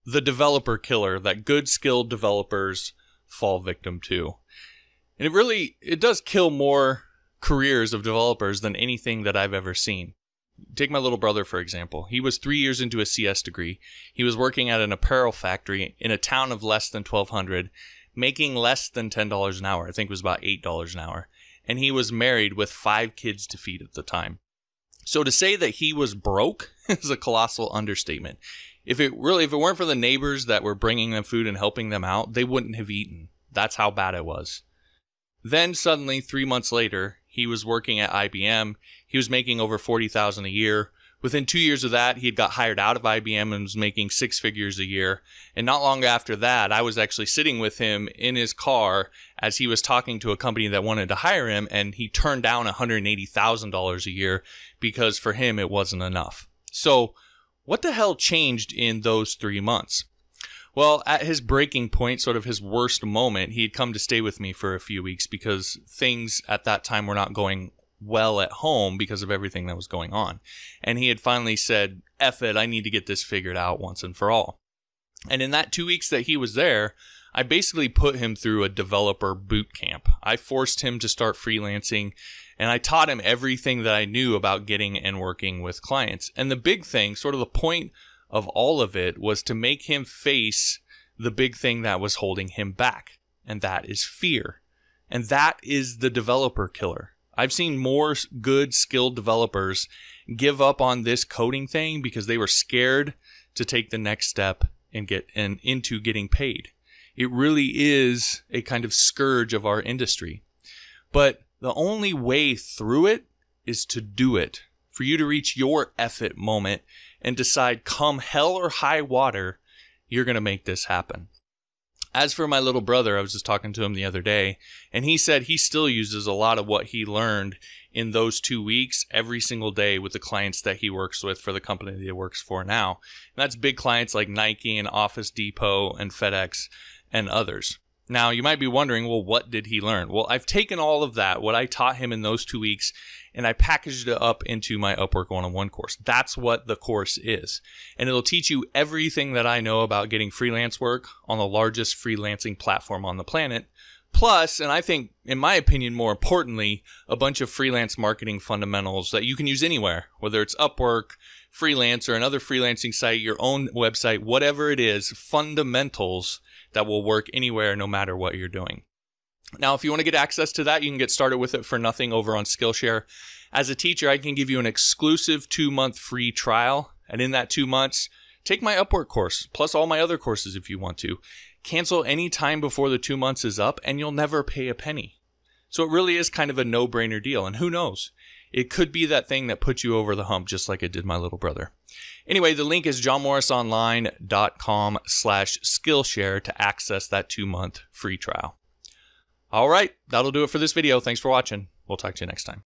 the developer killer that good skilled developers fall victim to. And it does kill more careers of developers than anything that I've ever seen. Take my little brother, for example. He was 3 years into a CS degree. He was working at an apparel factory in a town of less than 1,200, making less than $10 an hour. I think it was about $8 an hour. And he was married with 5 kids to feed at the time. So to say that he was broke is a colossal understatement. If it weren't for the neighbors that were bringing them food and helping them out, they wouldn't have eaten. That's how bad it was. Then suddenly, 3 months later, he was working at IBM. He was making over $40,000 a year. Within 2 years of that, he had got hired out of IBM and was making 6 figures a year. And not long after that, I was actually sitting with him in his car as he was talking to a company that wanted to hire him, and he turned down $180,000 a year because for him it wasn't enough. So what the hell changed in those 3 months? Well, at his breaking point, sort of his worst moment, he had come to stay with me for a few weeks because things at that time were not going well at home because of everything that was going on. And he had finally said, F it, I need to get this figured out once and for all. And in that 2 weeks that he was there, I basically put him through a developer boot camp. I forced him to start freelancing, and I taught him everything that I knew about getting and working with clients. And the big thing, sort of the point of all of it, was to make him face the big thing that was holding him back, and that is fear. And that is the developer killer. I've seen more good, skilled developers give up on this coding thing because they were scared to take the next step and get into getting paid. It really is a kind of scourge of our industry. But the only way through it is to do it. For you to reach your F it moment and decide, come hell or high water, you're going to make this happen. As for my little brother, I was just talking to him the other day, and he said he still uses a lot of what he learned in those 2 weeks every single day with the clients that he works with for the company that he works for now. And that's big clients like Nike and Office Depot and FedEx and others. Now, you might be wondering, well, what did he learn? Well, I've taken all of that, what I taught him in those 2 weeks, and I packaged it up into my Upwork 101 course. That's what the course is. And it'll teach you everything that I know about getting freelance work on the largest freelancing platform on the planet. Plus, and I think, in my opinion, more importantly, a bunch of freelance marketing fundamentals that you can use anywhere, whether it's Upwork, Freelance, or another freelancing site, your own website, whatever it is, fundamentals that will work anywhere, no matter what you're doing. Now, if you want to get access to that, you can get started with it for nothing over on Skillshare. As a teacher, I can give you an exclusive 2-month free trial. And in that 2 months, take my Upwork course, plus all my other courses if you want to. Cancel any time before the 2 months is up, and you'll never pay a penny. So it really is kind of a no-brainer deal. And who knows? It could be that thing that puts you over the hump, just like it did my little brother. Anyway, the link is johnmorrisonline.com/Skillshare to access that 2-month free trial. All right, that'll do it for this video. Thanks for watching. We'll talk to you next time.